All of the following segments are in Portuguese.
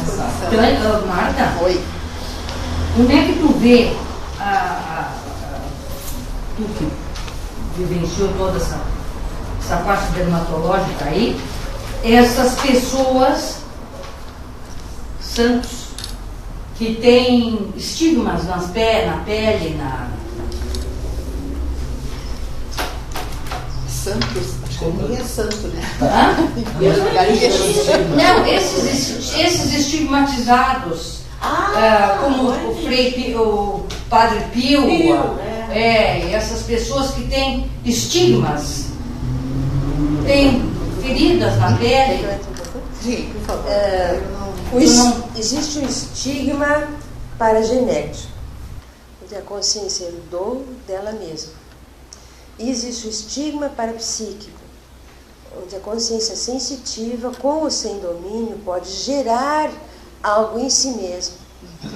disposição. Marta, Oi. como é que tu vê, tu que vivenciou toda essa parte dermatológica aí, essas pessoas, santos, que têm estigmas na pele, Santos, acho que ninguém é santo, né? Não, esses estigmatizados, como o Padre Pio, essas pessoas que têm estigmas, têm feridas na pele. Sim, por favor. Existe um estigma paragenético, onde a consciência herdou dela mesma. E existe o estigma parapsíquico, onde a consciência sensitiva, com ou sem domínio, pode gerar algo em si mesmo,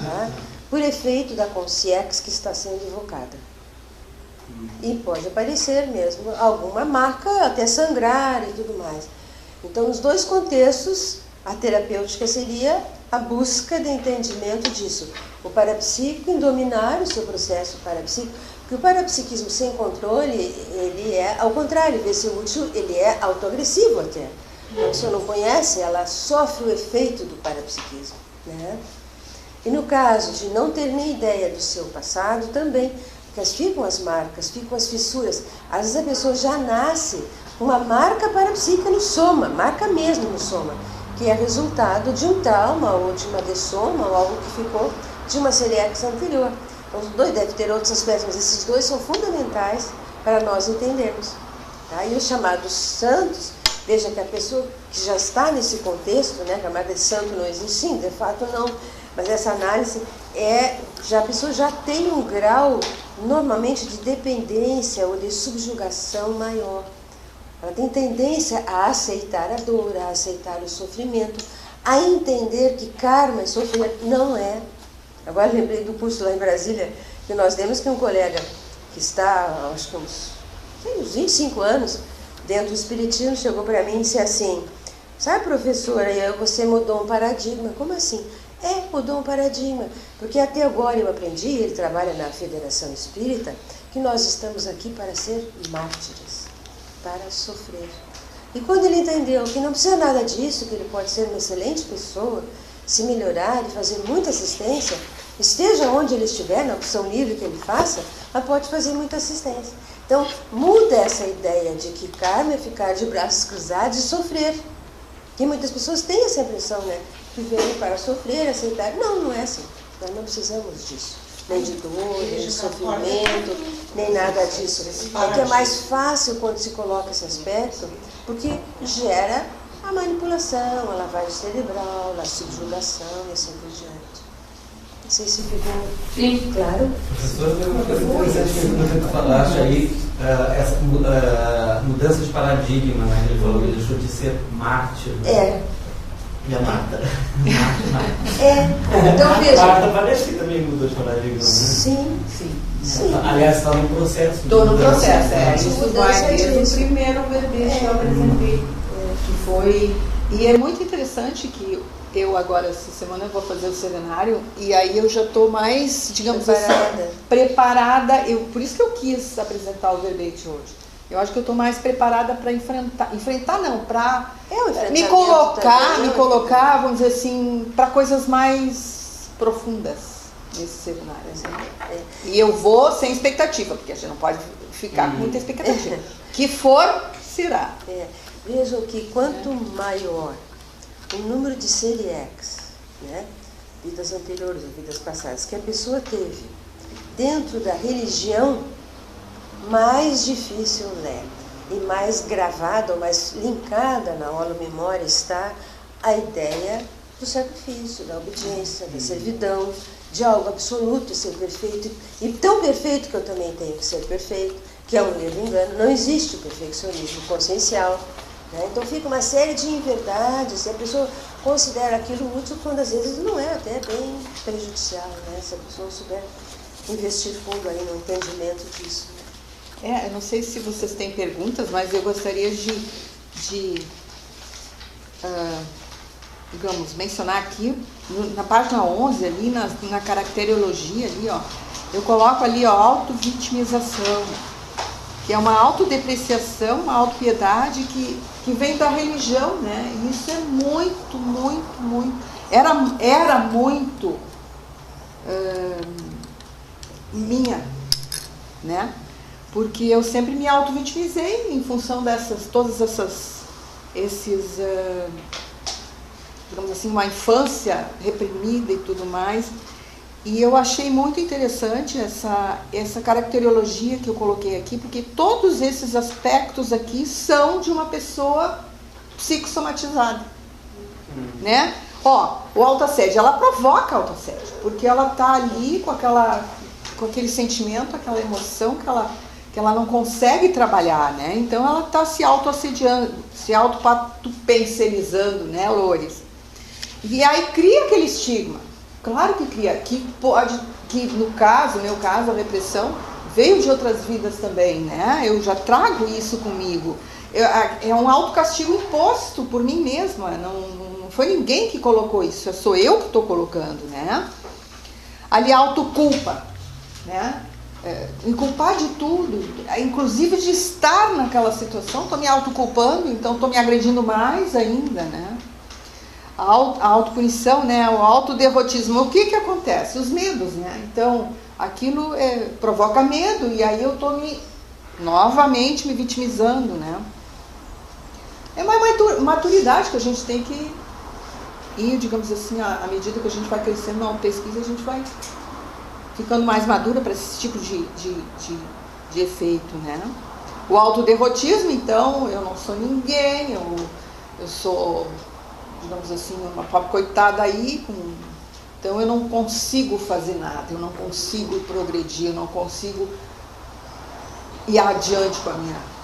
tá? Por efeito da consciência que está sendo invocada. E pode aparecer mesmo alguma marca, até sangrar e tudo mais. Então, nos dois contextos, a terapêutica seria a busca de entendimento disso. O parapsíquico em dominar o seu processo parapsíquico, porque o parapsiquismo sem controle, ele é, ao contrário, desse útil, ele é autoagressivo até. A pessoa não conhece, ela sofre o efeito do parapsiquismo, né? E no caso de não ter nem ideia do seu passado, também, porque ficam as marcas, ficam as fissuras. Às vezes a pessoa já nasce com uma marca parapsíquica no soma, marca mesmo no soma, que é resultado de um trauma ou de uma dessoma ou algo que ficou de uma celiex anterior. Então, os dois devem ter outros aspectos, mas esses dois são fundamentais para nós entendermos. Tá? E os chamados santos, veja que a pessoa que já está nesse contexto, né, chamada de santo não existe, sim, de fato não, mas essa análise a pessoa já tem um grau, normalmente, de dependência ou de subjugação maior. Ela tem tendência a aceitar a dor, a aceitar o sofrimento, a entender que karma e sofrimento não é. Agora lembrei do curso lá em Brasília, que nós demos, que um colega que está, acho que uns 25 anos, dentro do espiritismo, chegou para mim e disse assim: sabe, professora, você mudou um paradigma. Como assim? Mudou um paradigma, porque até agora eu aprendi, ele trabalha na Federação Espírita, que nós estamos aqui para ser mártires, para sofrer. E quando ele entendeu que não precisa nada disso, que ele pode ser uma excelente pessoa, se melhorar e fazer muita assistência, esteja onde ele estiver, na opção livre que ele faça, mas pode fazer muita assistência. Então, muda essa ideia de que karma é ficar de braços cruzados e sofrer. Que muitas pessoas têm essa impressão, né? Que vêm para sofrer, aceitar. Não, não é assim. Nós não precisamos disso. Nem de dor, nem de sofrimento, nem nada disso. É que é mais fácil quando se coloca esse aspecto, porque gera a manipulação, a lavagem cerebral, a subjugação e assim por diante. Não sei se ficou claro. Professora, tem uma coisa interessante que você falaste aí, essa mudança de paradigma, né? Ele falou que ele deixou de ser mártir. E a Marta? Então veja. A Marta parece que também mudou de paradigma, né? Sim. Aliás, está no processo. Estou no processo, Isso vai desde o primeiro verbete que eu apresentei. Que foi. E é muito interessante que eu agora, essa semana, eu vou fazer o seminário e aí eu já estou mais, digamos preparada. Por isso que eu quis apresentar o verbete hoje. Eu acho que eu estou mais preparada para enfrentar não, para me colocar, vamos dizer assim, para coisas mais profundas nesse seminário. Assim. E eu vou sem expectativa, porque a gente não pode ficar com muita expectativa. Que for, será. Vejam que quanto maior o número de celiex, né, vidas anteriores ou vidas passadas, que a pessoa teve dentro da religião, mais difícil é, e mais gravada ou mais linkada na holomemória está a ideia do sacrifício, da obediência, da servidão, de algo absoluto, ser perfeito, e tão perfeito que eu também tenho que ser perfeito, que é um livre engano. Não existe o perfeccionismo consciencial, né? Então fica uma série de inverdades, e a pessoa considera aquilo útil quando às vezes não é, até bem prejudicial, né? Se a pessoa souber investir fundo aí no entendimento disso. Eu não sei se vocês têm perguntas, mas eu gostaria de digamos, mencionar aqui, na página 11, ali, na caracterologia, ali, ó, eu coloco ali, ó, autovitimização, que é uma autodepreciação, uma autopiedade que vem da religião, né? E isso é muito, muito, muito... Era muito minha, né? Porque eu sempre me auto-vitimizei em função digamos assim, uma infância reprimida e tudo mais. E eu achei muito interessante essa caracterologia que eu coloquei aqui, porque todos esses aspectos aqui são de uma pessoa psicossomatizada, né? Ó, o autoassédio, ela provoca autoassédio, porque ela está ali com aquele sentimento, aquela emoção que ela não consegue trabalhar, né? Então ela está se autoassediando, se autopatupenselizando, né, Loures? E aí cria aquele estigma. Claro que cria, que no meu caso, a repressão veio de outras vidas também, né? Eu já trago isso comigo. É um autocastigo imposto por mim mesma, não foi ninguém que colocou isso, sou eu que estou colocando, né? Ali a autoculpa, né? Me culpar de tudo, inclusive de estar naquela situação, estou me autoculpando, então estou me agredindo mais ainda, né? A autopunição, né? O autoderrotismo. O que acontece? Os medos, né? Então, aquilo provoca medo e aí eu estou novamente me vitimizando, né? É uma maturidade que a gente tem que ir, digamos assim, à medida que a gente vai crescendo na pesquisa, a gente vai ficando mais madura para esse tipo de efeito, né? O autoderrotismo, então, eu não sou ninguém, eu sou, digamos assim, uma pobre coitada aí, então eu não consigo fazer nada, eu não consigo progredir, eu não consigo ir adiante com a minha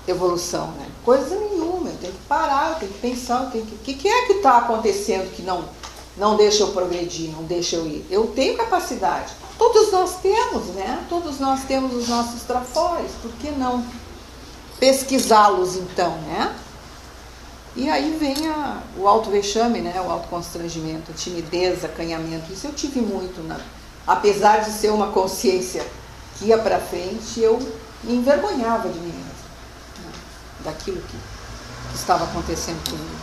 evolução, né? Coisa nenhuma, eu tenho que parar, eu tenho que pensar, o que é que está acontecendo que não deixa eu progredir, não deixa eu ir? Eu tenho capacidade, todos nós temos, né? Todos nós temos os nossos trafores, por que não pesquisá-los então, né? E aí vem o auto-vexame, né? O autoconstrangimento, a timidez, acanhamento. Isso eu tive muito, apesar de ser uma consciência que ia para frente, eu me envergonhava de mim mesma, né? Daquilo que estava acontecendo comigo.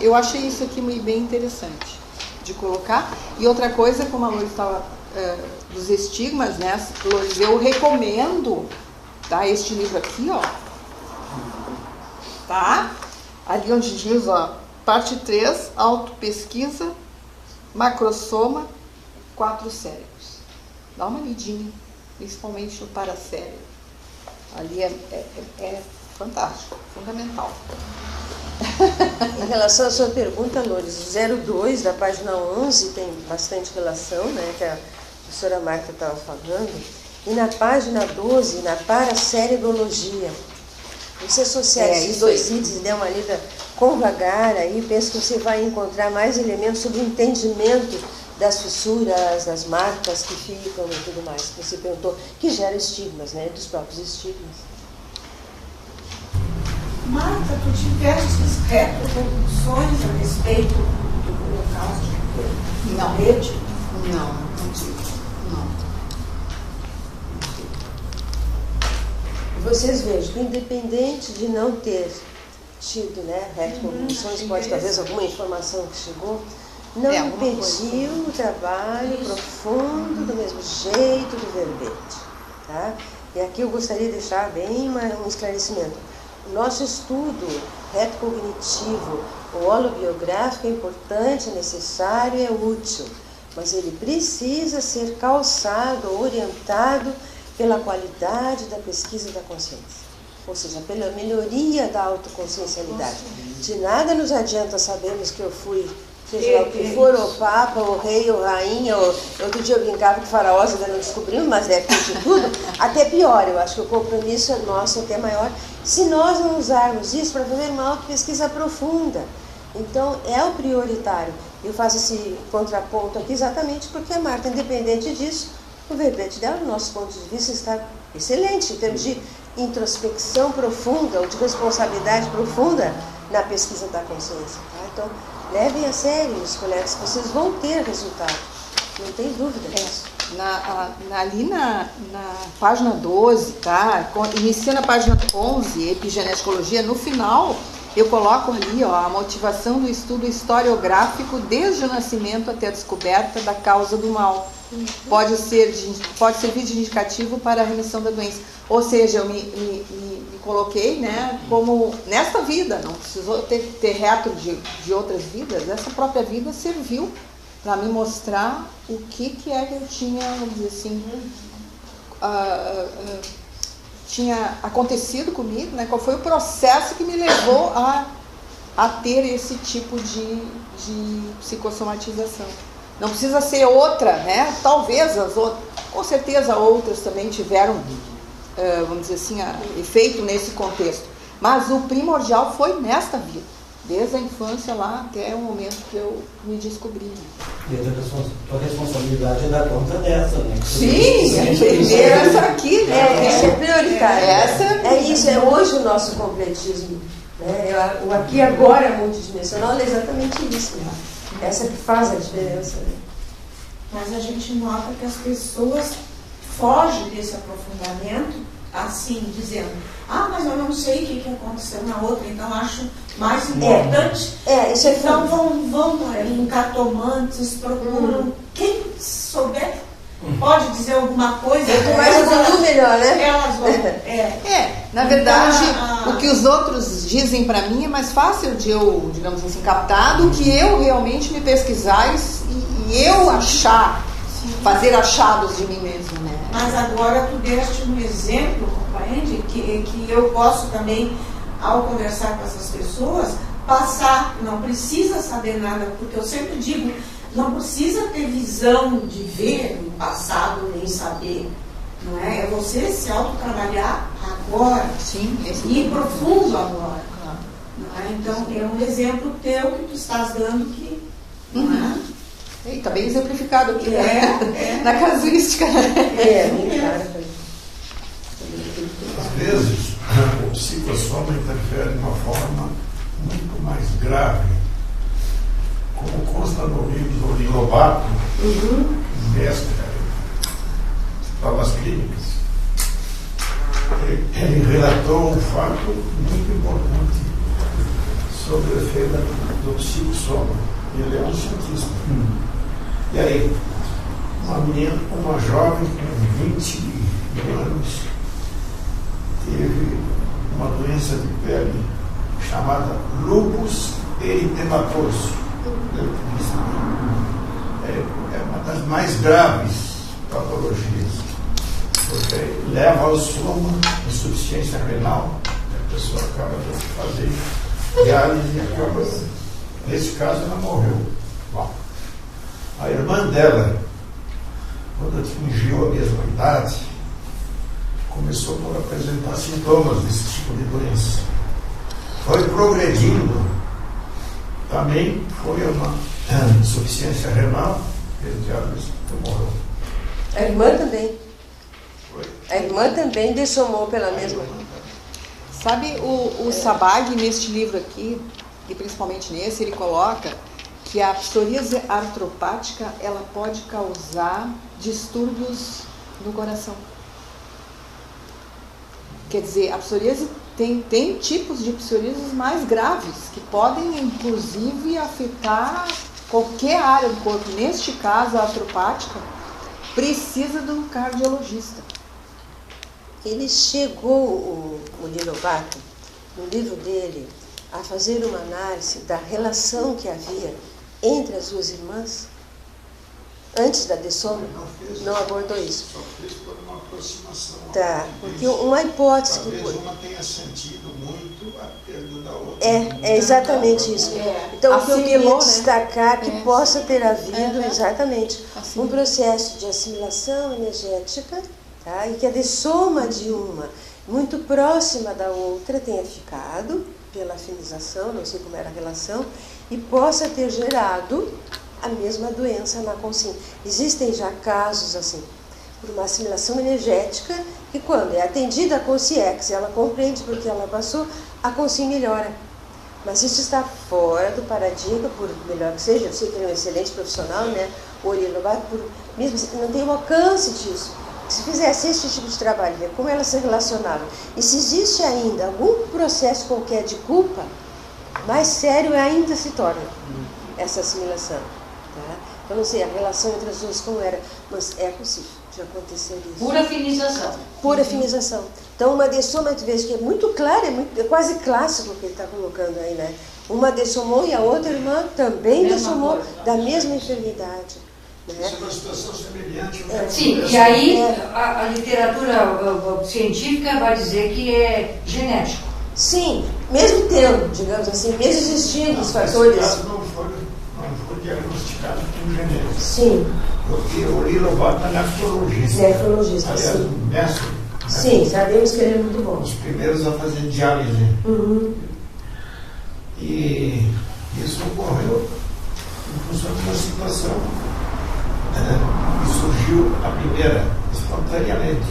Eu achei isso aqui bem interessante de colocar. E outra coisa, como a Lourdes estava dos estigmas, né? Lourdes, eu recomendo, tá? Este livro aqui, ó, tá? Ali onde diz, ó, parte 3, autopesquisa, macrosoma, 4 cérebros. Dá uma lidinha, principalmente o paracérebro. Ali é fantástico, fundamental. Em relação à sua pergunta, Lourdes, o 02 da página 11 tem bastante relação, né, que a professora Marta estava falando. E na página 12, na paracérebrologia, você associar esses dois itens e der uma lida com vagar, aí penso que você vai encontrar mais elementos sobre o entendimento das fissuras, das marcas que ficam e tudo mais, que você perguntou, que gera estigmas, né, dos próprios estigmas. Marta, tu tiveste repercussões a respeito do holocausto? Não. Rede? Não tive. Vocês vejam que independente de não ter tido, né, repercussões, pode talvez alguma informação que chegou, não impediu o trabalho profundo do mesmo jeito do verbete, tá? E aqui eu gostaria de deixar bem um esclarecimento. O nosso estudo retocognitivo, o holobiográfico é importante, é necessário, é útil, mas ele precisa ser calçado, orientado pela qualidade da pesquisa da consciência, ou seja, pela melhoria da autoconsciencialidade. De nada nos adianta sabermos que eu fui, seja lá o que for, o Papa, o Rei, ou Rainha, outro dia eu brincava que faraós ainda não descobrimos, mas deve ter de tudo, até pior, eu acho que o compromisso é nosso até maior, se nós não usarmos isso para fazer uma autopesquisa profunda. Então, é o prioritário. Eu faço esse contraponto aqui exatamente porque a Marta, independente disso, o verbete dela, do nosso ponto de vista, está excelente em termos de introspecção profunda ou de responsabilidade profunda na pesquisa da consciência. Tá? Então, Levem a sério os colegas, vocês vão ter resultado. Não tem dúvida disso. Ali na página 12, tá? Iniciando a página 11, epigenetologia, no final eu coloco ali, ó, a motivação do estudo historiográfico desde o nascimento até a descoberta da causa do mal. Pode servir de indicativo para a remissão da doença. Ou seja, eu me coloquei, né, como nesta vida, não precisou ter reto de outras vidas, essa própria vida serviu para me mostrar o que é que eu tinha, vamos dizer assim, tinha acontecido comigo, né? Qual foi o processo que me levou a ter esse tipo de psicossomatização. Não precisa ser outra, né? Talvez as outras, com certeza outras também tiveram, vamos dizer assim, efeito nesse contexto. Mas o primordial foi nesta vida, desde a infância lá até o momento que eu me descobri. E a tua responsabilidade é dar conta dessa, né? Sim, primeiro essa aqui, né? Essa é prioritária. É isso, é hoje o nosso completismo. Né? O aqui e agora multidimensional é exatamente isso. Né? Essa que faz a diferença. Né? Mas a gente nota que as pessoas fogem desse aprofundamento, assim, dizendo, mas eu não sei o que aconteceu na outra, então acho mais importante. Isso é então vão em cartomantes, procuram. Quem souber pode dizer alguma coisa. Quanto mais evoluir, melhor, né? Elas vão. Na verdade, o que os outros dizem para mim é mais fácil de eu, digamos assim, captar do que eu realmente me pesquisar e eu achar, fazer achados de mim mesmo, né? Mas agora tu deste um exemplo, compreende, que eu posso também, ao conversar com essas pessoas, passar, não precisa saber nada, porque eu sempre digo, não precisa ter visão de ver o passado, nem saber, não é? É você se autotrabalhar agora, e ir profundo agora. Não é? Então, é um exemplo teu que tu estás dando que, não é? Está bem exemplificado aqui, na casuística. Às vezes, o psicossoma interfere de uma forma muito mais grave, como consta no livro do Ori Lobato, mestre de provas clínicas. Ele relatou um fato muito importante sobre o efeito do psicossoma. Ele é um cientista. E aí, uma jovem com 20 anos teve uma doença de pele chamada lúpus eritematoso. É uma das mais graves patologias, porque leva ao soma, insuficiência renal, a pessoa acaba de fazer diálise e acaba. Nesse caso, ela morreu. Bom, a irmã dela, quando atingiu a mesma idade, começou por apresentar sintomas desse tipo de doença. Foi progredindo. Também foi uma insuficiência renal, fez diálise e morreu. A irmã também. Foi. A irmã também dessomou pela mesma. Sabe, o Sabag, neste livro aqui, e principalmente nesse, ele coloca que a psoríase artropática ela pode causar distúrbios no coração. Quer dizer, a psoríase tem tipos de psoríases mais graves, que podem, inclusive, afetar qualquer área do corpo. Neste caso, a artropática precisa de um cardiologista. Ele chegou, o Lilovato, no livro dele, a fazer uma análise da relação que havia entre as duas irmãs, antes da dessoma, não abordou isso. Só fez por uma aproximação. Tá, porque uma hipótese que... Talvez uma tenha sentido muito a perda da outra. É exatamente isso. Então, o que eu queria Assimilou, né? destacar que possa ter havido, exatamente, Assimilou. um processo de assimilação energética, tá? E que a dessoma de uma, muito próxima da outra, tenha ficado, pela afinização, não sei como era a relação, e possa ter gerado a mesma doença na consciência. Existem já casos assim, por uma assimilação energética, que quando é atendida a consciência, ela compreende porque ela passou, a consciência melhora. Mas isso está fora do paradigma, por melhor que seja. Eu sei que ele é um excelente profissional, né? O Ori Lobato, mesmo assim, não tem o alcance disso. Se fizesse esse tipo de trabalho, ver como ela se relacionava, e se existe ainda algum processo qualquer de culpa, mais sério ainda se torna essa assimilação. Tá? Eu não sei a relação entre as duas como era, mas é possível de acontecer isso. Pura afinização. Pura afinização. Então, uma dessoma, tu vês que é muito claro, é quase clássico o que ele está colocando aí, né? Uma dessomou e a outra irmã também dessomou da mesma enfermidade. Isso é uma situação semelhante. Sim, e aí a literatura científica vai dizer que é genético. Sim, mesmo tendo, digamos assim, mesmo existindo os fatores. Esse caso não foi diagnosticado como genético. Sim. Porque o Ori Lobato é nefrologista. Nefrologista, aliás, sim. mestre. Sim, sabemos que ele é muito bom. Os primeiros a fazer diálise. E isso ocorreu em função de uma situação. E surgiu a primeira espontaneamente.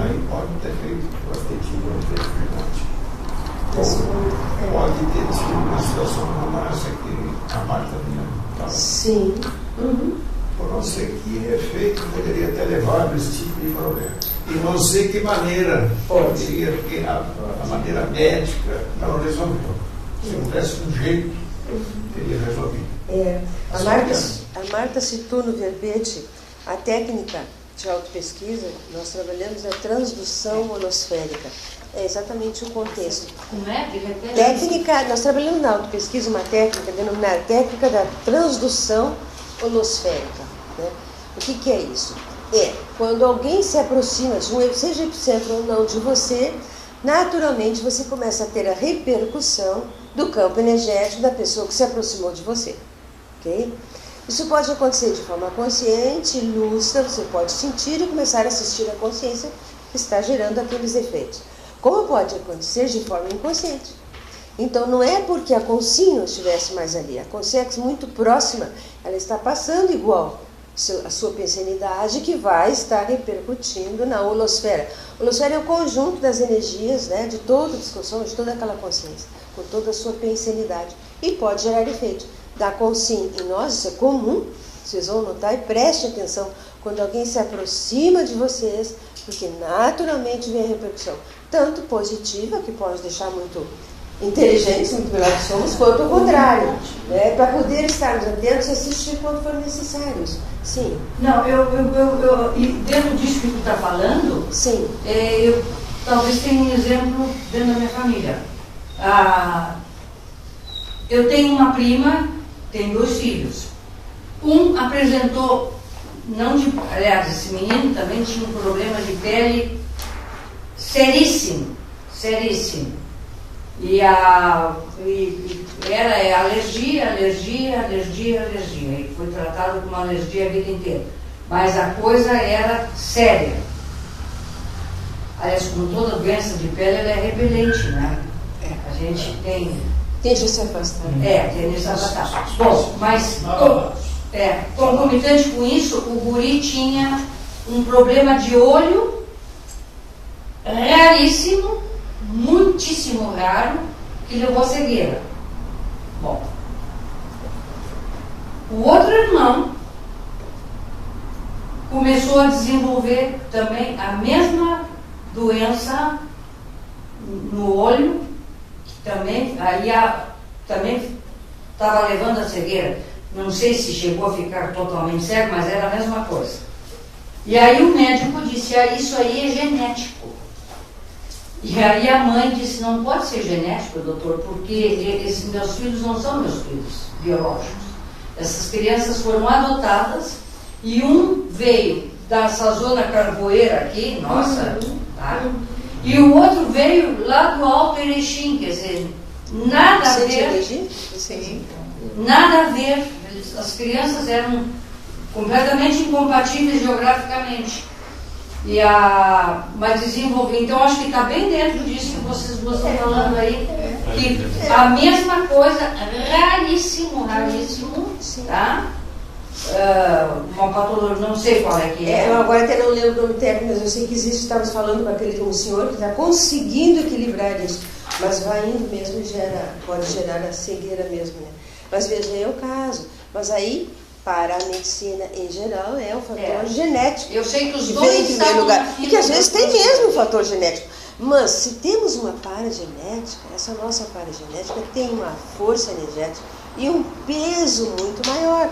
Aí pode ter feito prospectiva, não ter feito. Pode ter sido uma situação como essa que a Marta vinha falando. Sim. Por não sei que efeito poderia ter levado esse tipo de problema. E não sei que maneira poderia, porque a maneira médica não resolveu. Se houvesse um jeito, teria resolvido. A Marta citou no verbete a técnica de autopesquisa. Nós trabalhamos na transdução holosférica. É exatamente o contexto. Como é? De repente? Técnica, nós trabalhamos na autopesquisa uma técnica denominada técnica da transdução holosférica. Né? O que é isso? É quando alguém se aproxima de seja epicentro ou não de você, naturalmente você começa a ter a repercussão do campo energético da pessoa que se aproximou de você. Okay? Isso pode acontecer de forma consciente, lúcida, você pode sentir e começar a assistir a consciência que está gerando aqueles efeitos. Como pode acontecer de forma inconsciente. Então não é porque a consciência não estivesse mais ali, a consciência muito próxima, ela está passando igual a sua pensanidade que vai estar repercutindo na holosfera. A holosfera é o conjunto das energias, né, de toda a discussão, de toda aquela consciência, com toda a sua pensanidade. E pode gerar efeito. Da consciência em nós, isso é comum, vocês vão notar e prestem atenção quando alguém se aproxima de vocês, porque naturalmente vem a repercussão, tanto positiva, que pode deixar muito inteligentes, muito melhor que somos, quanto o contrário, né, para poder estarmos atentos e assistir quando for necessários. Sim. Não, e dentro disso que tu está falando, sim. Eu talvez tenha um exemplo dentro da minha família. Eu tenho uma prima, tem 2 filhos. Um apresentou, aliás, esse menino também tinha um problema de pele seríssimo. E era alergia. E foi tratado com uma alergia a vida inteira. Mas a coisa era séria. Aliás, como toda doença de pele, ela é repelente, né? A gente tem... Tende a se afastar. Tende a se afastar. Bom, mas concomitante com isso, o guri tinha um problema de olho raríssimo, muitíssimo raro, que levou à cegueira. Bom, o outro irmão começou a desenvolver também a mesma doença no olho, que também estava levando à cegueira. Não sei se chegou a ficar totalmente cego, mas era a mesma coisa. E aí o médico disse, isso aí é genético. E aí a mãe disse, não pode ser genético, doutor, porque esses meus filhos não são meus filhos biológicos. Essas crianças foram adotadas e um veio dessa zona carvoeira aqui, nossa, tá? E o outro veio lá do Alto Erechim, quer dizer, nada a ver. Nada a ver. As crianças eram completamente incompatíveis geograficamente. Mas desenvolver. Então, acho que está bem dentro disso que vocês duas estão falando aí. Que a mesma coisa, raríssimo, tá? Uma patologia, não sei qual é que é. Eu agora até não lembro o nome técnico, mas eu sei que existe, estávamos falando com um senhor que está conseguindo equilibrar isso. Mas vai indo mesmo e pode gerar a cegueira mesmo, né? Mas veja, é o caso. Mas aí, para a medicina em geral, é o fator genético. Eu sei que os que dois vem em primeiro lugar. E que às vezes tem mesmo. mesmo o fator genético. Mas se temos uma paragenética, essa nossa paragenética tem uma força energética e um peso muito maior.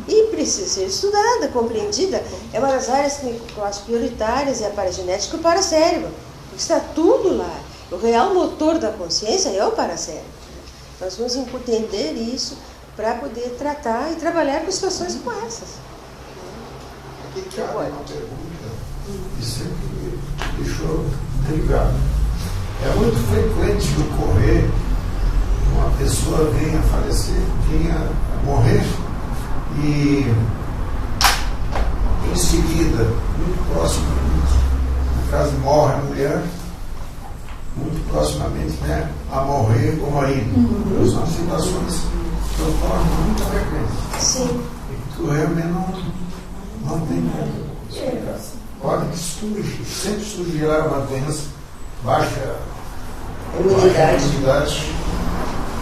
E precisa ser estudada, compreendida. É uma das áreas que eu acho prioritárias, é a paragenética e o paracérebro. Porque está tudo lá. O real motor da consciência é o paracérebro. Nós vamos entender isso para poder tratar e trabalhar com situações como essas. Aqui cabe uma pergunta que sempre me deixou intrigado. É muito frequente ocorrer uma pessoa venha a falecer, venha a morrer e em seguida, muito proximamente, no caso morre a mulher, muito proximamente, né, a morrer o marido. São situações que ocorrem com muita frequência. Sim. E que realmente não tem como explicar. Pode que surge, sempre surgirá uma doença, baixa imunidade,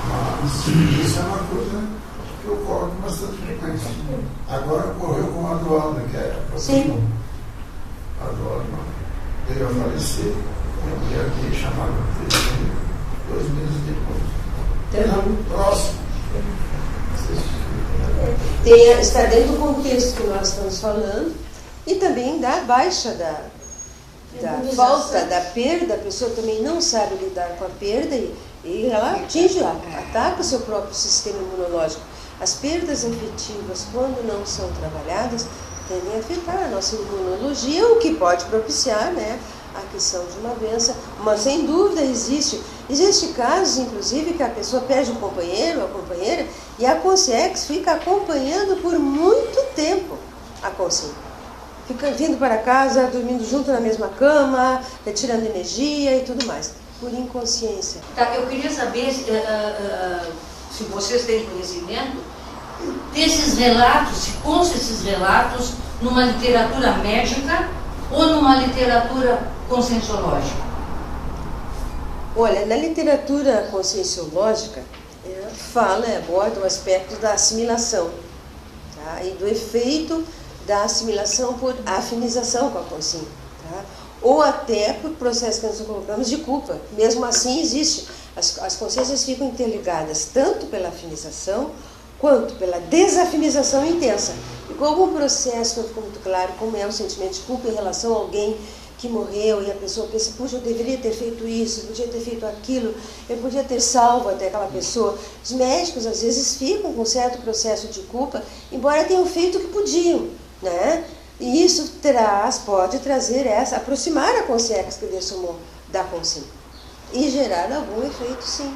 mas isso é uma coisa que ocorre com bastante frequência. Agora ocorreu com a Dualda, que é a Dualda veio a falecer, e a mulher que chamava 2 meses depois. Então, próximo. Está dentro do contexto que nós estamos falando e também da baixa da falta, da perda. A pessoa também não sabe lidar com a perda e ela ataca o seu próprio sistema imunológico. As perdas afetivas, quando não são trabalhadas, tendem a afetar a nossa imunologia, o que pode propiciar, né, a questão de uma doença. Mas sem dúvida existe casos, inclusive, que a pessoa perde o companheiro ou a companheira e a consciência fica acompanhando por muito tempo a consciência. Fica vindo para casa, dormindo junto na mesma cama, retirando energia e tudo mais, por inconsciência. Tá, eu queria saber se vocês têm conhecimento desses relatos, se constam esses relatos numa literatura médica ou numa literatura conscienciológica. Olha, na literatura conscienciológica, aborda o aspecto da assimilação, tá? E do efeito da assimilação por afinização com a consciência, tá? Ou até por processo que nós colocamos de culpa. Mesmo assim existe. As consciências ficam interligadas tanto pela afinização quanto pela desafinização intensa. E como um processo não ficou muito claro como é o sentimento de culpa em relação a alguém que morreu e a pessoa pensa, puxa, eu deveria ter feito isso, eu podia ter feito aquilo, eu podia ter salvo até aquela pessoa. Os médicos às vezes ficam com um certo processo de culpa, embora tenham feito o que podiam, né? E isso pode trazer aproximar a consciência que dessomou da consciência e gerar algum efeito, sim.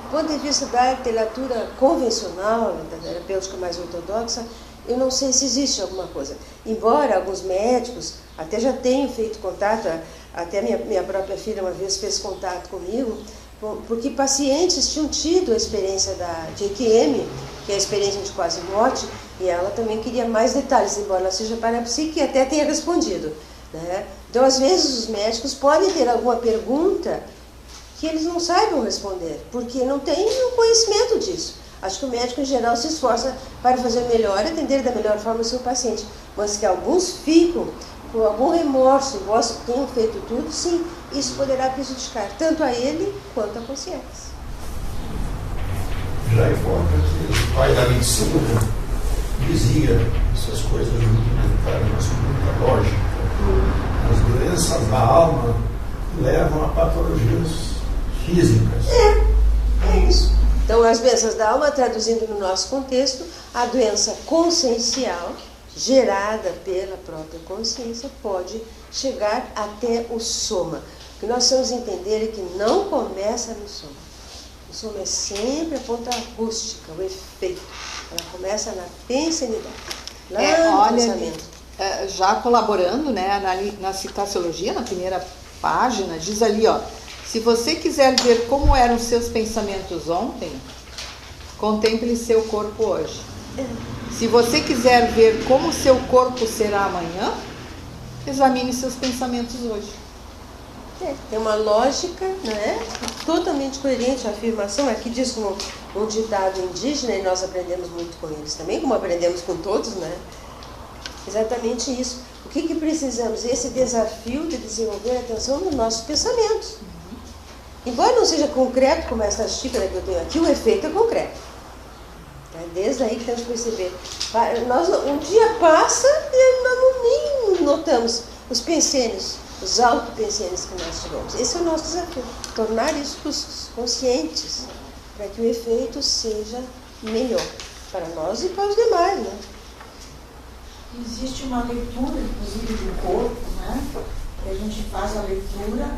Do ponto de vista da literatura convencional, da terapêutica mais ortodoxa, eu não sei se existe alguma coisa. Embora alguns médicos até já tenham feito contato, até minha própria filha uma vez fez contato comigo, porque pacientes tinham tido a experiência de EQM, que é a experiência de quase morte, e ela também queria mais detalhes, embora ela seja parapsíquica e até tenha respondido, né? Então, às vezes, os médicos podem ter alguma pergunta que eles não saibam responder, porque não têm o conhecimento disso. Acho que o médico, em geral, se esforça para fazer melhor, atender da melhor forma o seu paciente. Mas que alguns ficam com algum remorso, embora tenham feito tudo, sim, isso poderá prejudicar tanto a ele quanto a consciência. Já Hipócrates, o pai da medicina, dizia essas coisas rudimentares, mas com muita lógica. As doenças da alma levam a patologias físicas. É isso. Então, as doenças da alma, traduzindo no nosso contexto, a doença consciencial, gerada pela própria consciência, pode chegar até o soma. O que nós temos que entender é que não começa no soma. O soma é sempre a ponta rústica, o efeito. Ela começa na pensanidade, lá no pensamento. Já colaborando, né, na citaciologia, na primeira página, diz ali, ó, se você quiser ver como eram os seus pensamentos ontem, contemple seu corpo hoje. Se você quiser ver como seu corpo será amanhã, examine seus pensamentos hoje. Tem uma lógica, né, totalmente coerente. A afirmação aqui diz como um ditado indígena, e nós aprendemos muito com eles também, como aprendemos com todos, né? Exatamente isso. O que precisamos? Esse desafio de desenvolver a atenção nos nossos pensamentos. Embora não seja concreto, como essa xícara que eu tenho aqui, o efeito é concreto. Desde aí que temos que perceber. Um dia passa e nós nem notamos os pensênios, os autopensênios que nós tivemos. Esse é o nosso desafio, tornar isso conscientes, para que o efeito seja melhor para nós e para os demais, né? Existe uma leitura, inclusive, do corpo, né? Que a gente faz a leitura,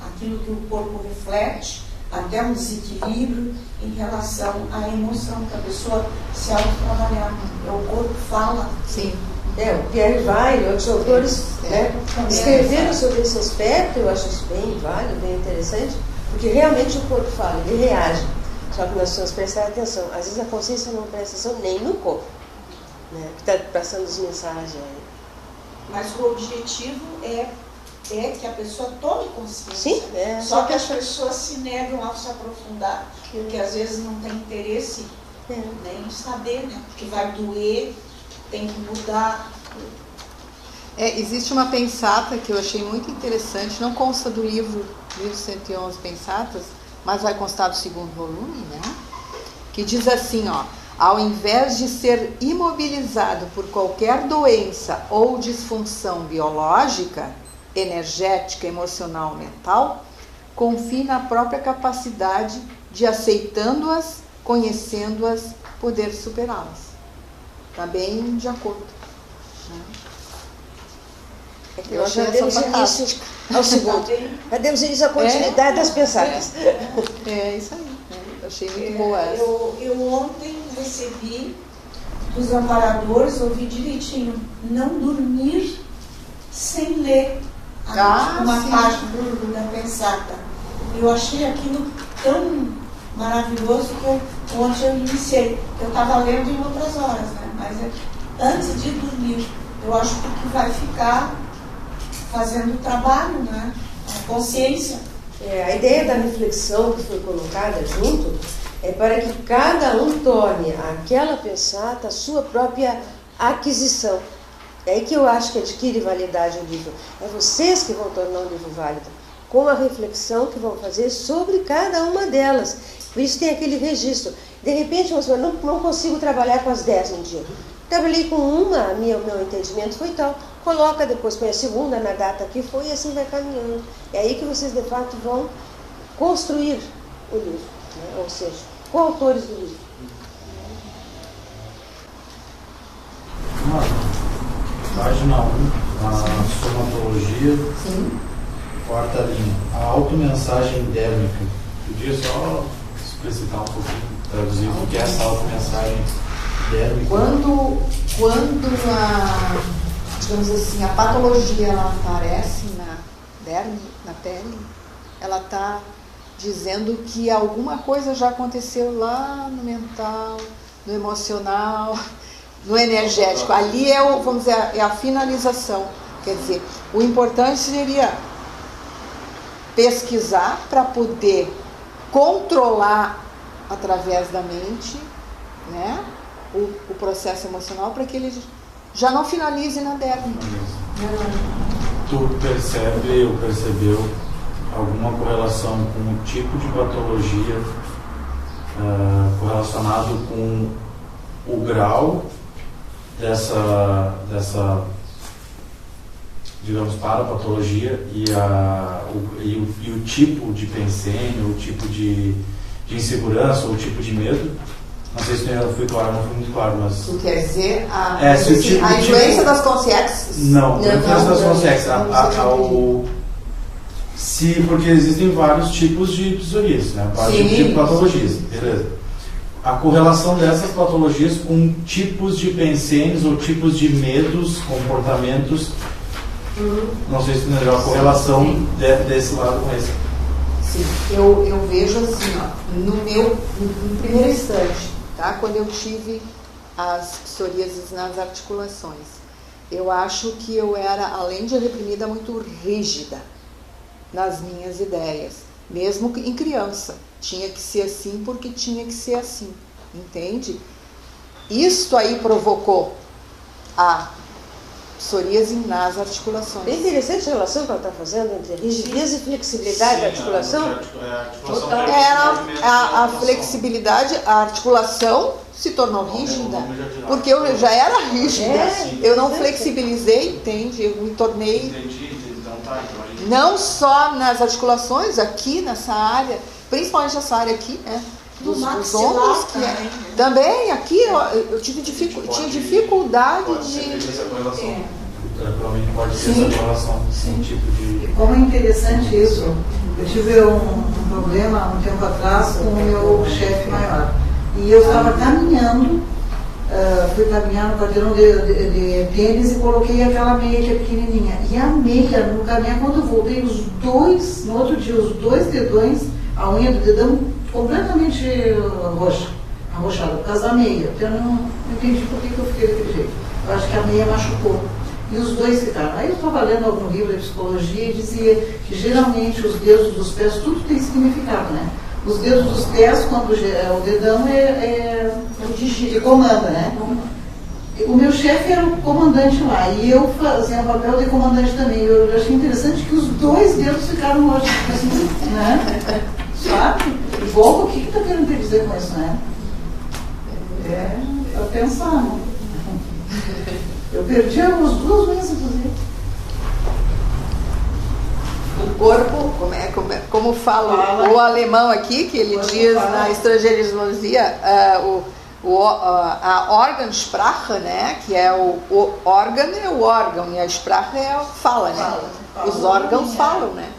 aquilo que o corpo reflete, até um desequilíbrio em relação à emoção, que a pessoa se autotrabalhar. O corpo fala. Sim. O Pierre Weil, outros autores, né, escreveram sobre esse aspecto. Eu acho isso bem válido, bem interessante, porque realmente o corpo fala, ele reage. Só que nós precisamos prestar atenção. Às vezes a consciência não presta atenção nem no corpo, né, que está passando as mensagens aí. Mas o objetivo é que a pessoa tome consciência. Sim, só que as pessoas se negam a se aprofundar, porque às vezes não tem interesse nem em saber, né? Porque vai doer, tem que mudar. Existe uma pensata que eu achei muito interessante, não consta do livro 1111 Pensatas, mas vai constar do segundo volume, né? Que diz assim, ó: ao invés de ser imobilizado por qualquer doença ou disfunção biológica, energética, emocional, mental, confie na própria capacidade de, aceitando-as, conhecendo-as, poder superá-las. Está bem de acordo. Nós já demos início ao segundo. Já demos início à continuidade das pensadas. É isso aí. Eu achei muito boa essa. Eu ontem recebi dos amparadores, ouvi direitinho, não dormir sem ler uma página da Pensata. Eu achei aquilo tão maravilhoso que ontem eu iniciei. Eu estava lendo em outras horas, né? Mas antes de dormir, eu acho que vai ficar fazendo o trabalho, né? A consciência. A ideia da reflexão que foi colocada junto é para que cada um torne aquela pensata a sua própria aquisição. É aí que eu acho que adquire validade o livro. É vocês que vão tornar o livro válido, com a reflexão que vão fazer sobre cada uma delas. Por isso tem aquele registro. De repente, você fala, não consigo trabalhar com as 10 no dia. Trabalhei com uma, o meu entendimento foi tal. Coloca depois, põe a segunda na data que foi e assim vai caminhando. É aí que vocês, de fato, vão construir o livro, né? Ou seja, coautores do livro. Página 1, a somatologia, quarta linha, a automensagem dérmica. Podia só explicitar um pouquinho, traduzir o que é essa automensagem dérmica? Quando digamos assim, a patologia ela aparece na derme, na pele, ela está dizendo que alguma coisa já aconteceu lá no mental, no emocional, no energético. Ali vamos dizer, é a finalização. Quer dizer, o importante seria pesquisar para poder controlar através da mente, né, o processo emocional, para que ele já não finalize na derme. Tu percebe ou percebeu alguma correlação com o tipo de patologia correlacionado com o grau dessa digamos, parapatologia e o tipo de pensênio, o tipo de insegurança, ou o tipo de medo? Não sei se eu fui claro, não fui muito claro, mas... Tu quer dizer a tipo, influência das consciências? Não, a influência das consciências. Porque existem vários tipos de psoríase, né? Vários tipos de patologias, beleza. A correlação dessas patologias com tipos de pensênios ou tipos de medos, comportamentos. Não sei se tem a correlação desse lado com esse. Sim, eu vejo assim, ó, no primeiro instante, tá? Quando eu tive as psoríases nas articulações, eu acho que eu era, além de reprimida, muito rígida. nas minhas ideias, mesmo em criança. Tinha que ser assim porque tinha que ser assim, entende? Isto aí provocou a psoríase nas articulações. Bem interessante a relação que ela está fazendo entre rigidez e flexibilidade da articulação. A flexibilidade, a articulação se tornou rígida, porque eu já era rígida. Eu não flexibilizei, entende? Eu me tornei... Não só nas articulações, aqui nessa área, principalmente essa área aqui, né? Dos ombros, que é. Também aqui eu tinha dificuldade de... Naturalmente pode ter essa relação, um tipo de... Como é interessante isso, eu tive um problema há um tempo atrás com o meu chefe maior. E eu estava caminhando, fui caminhar no quarteirão de tênis e coloquei aquela meia que é pequenininha. E a meia, no caminhar, quando eu voltei, no outro dia, os dois dedões, a unha do dedão completamente arroxada, por causa da meia. Eu não entendi por que eu fiquei daquele jeito. Eu acho que a meia machucou. E os dois ficaram. Aí eu estava lendo algum livro de psicologia e dizia que geralmente os dedos dos pés, tudo tem significado, né? Os dedos dos pés, quando o dedão que comanda, né? O meu chefe era o comandante lá e eu fazia o papel de comandante também. Eu achei interessante que os dois dedos ficaram hoje, assim, né? Sabe? Igual o que está querendo dizer com isso, né? Para pensar, né? Eu perdi as duas unhas, inclusive. O corpo, como fala o alemão aqui, que ele diz na estrangeirismologia, a Organsprache, né, que é o órgão é o órgão e a Sprache é a fala, né? Os órgãos falam, né?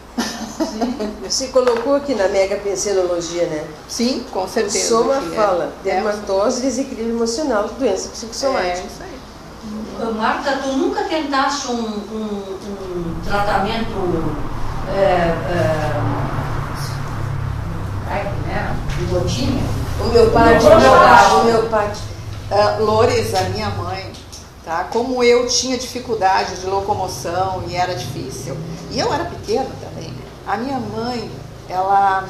Você colocou aqui na megapensenologia, né? Sim, com certeza. Soma fala, dermatose, desequilíbrio emocional, doença psicossomática. Isso aí. Marta, tu nunca tentaste um tratamento de gotinha? Homeopático. Loures, a minha mãe, tá? Como eu tinha dificuldade de locomoção e era difícil, e eu era pequena também, a minha mãe, ela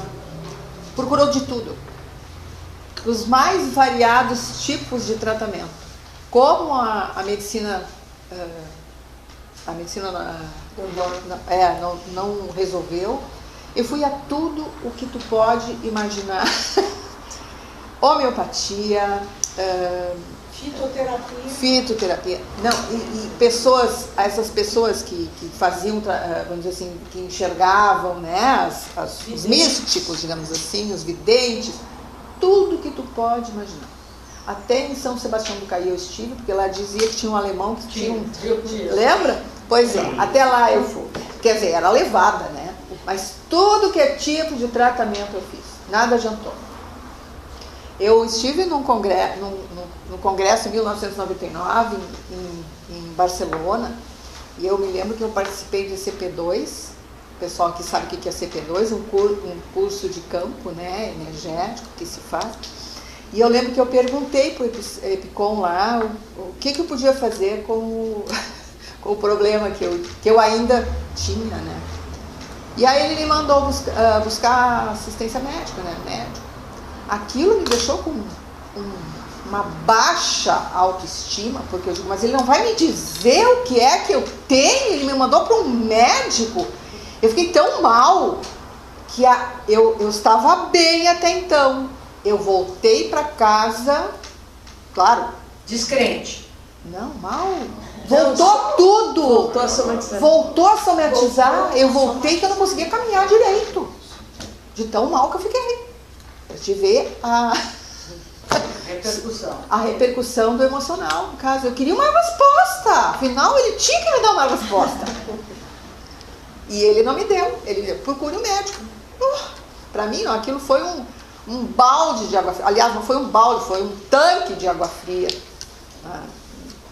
procurou de tudo, os mais variados tipos de tratamento. Como a medicina não resolveu, eu fui a tudo o que tu pode imaginar. Homeopatia, fitoterapia. Não, e essas pessoas que faziam, vamos dizer assim, que enxergavam, né, os místicos, digamos assim, os videntes, tudo que tu pode imaginar. Até em São Sebastião do Caí eu estive, porque lá dizia que tinha um alemão que tinha um... Lembra? Pois é, até lá eu fui. Quer dizer, era levada, né? Mas tudo que é tipo de tratamento eu fiz. Nada adiantou. Eu estive no congresso em 1999, em Barcelona, e eu me lembro que eu participei de CP2. O pessoal aqui sabe o que é CP2, um curso de campo, né, energético que se faz. E eu lembro que eu perguntei para o Epicom lá o que eu podia fazer com o problema que eu ainda tinha, né? E aí ele me mandou buscar assistência médica, né? Médico. Aquilo me deixou com uma baixa autoestima, porque eu digo, mas ele não vai me dizer o que é que eu tenho? Ele me mandou para um médico. Eu fiquei tão mal que eu estava bem até então. Eu voltei para casa, claro. Descrente. Não, mal. Voltou tudo. Voltou a somatizar. Eu voltei que eu não conseguia caminhar direito. De tão mal que eu fiquei. Para te ver a repercussão do emocional, no caso. Eu queria uma resposta. Afinal, ele tinha que me dar uma resposta. E ele não me deu. Ele deu, procure um médico. Para mim, aquilo foi um balde de água fria. Aliás, não foi um balde, foi um tanque de água fria.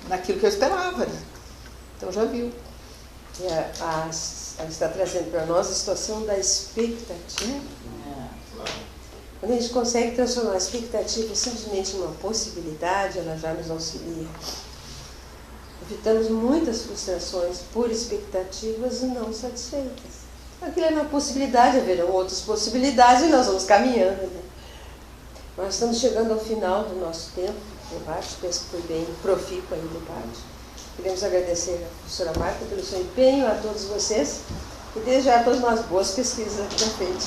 Naquilo que eu esperava, né? Então já viu. Ela está trazendo para nós a situação da expectativa. Quando a gente consegue transformar a expectativa simplesmente numa possibilidade, ela já nos auxilia. Evitamos muitas frustrações por expectativas não satisfeitas. aquilo era uma possibilidade, haverão outras possibilidades e nós vamos caminhando. Né? Nós estamos chegando ao final do nosso tempo de debate, penso que foi bem profícuo aí o debate. Queremos agradecer à professora Marta pelo seu empenho, a todos vocês, e desejar a todos nós boas pesquisas aqui na frente.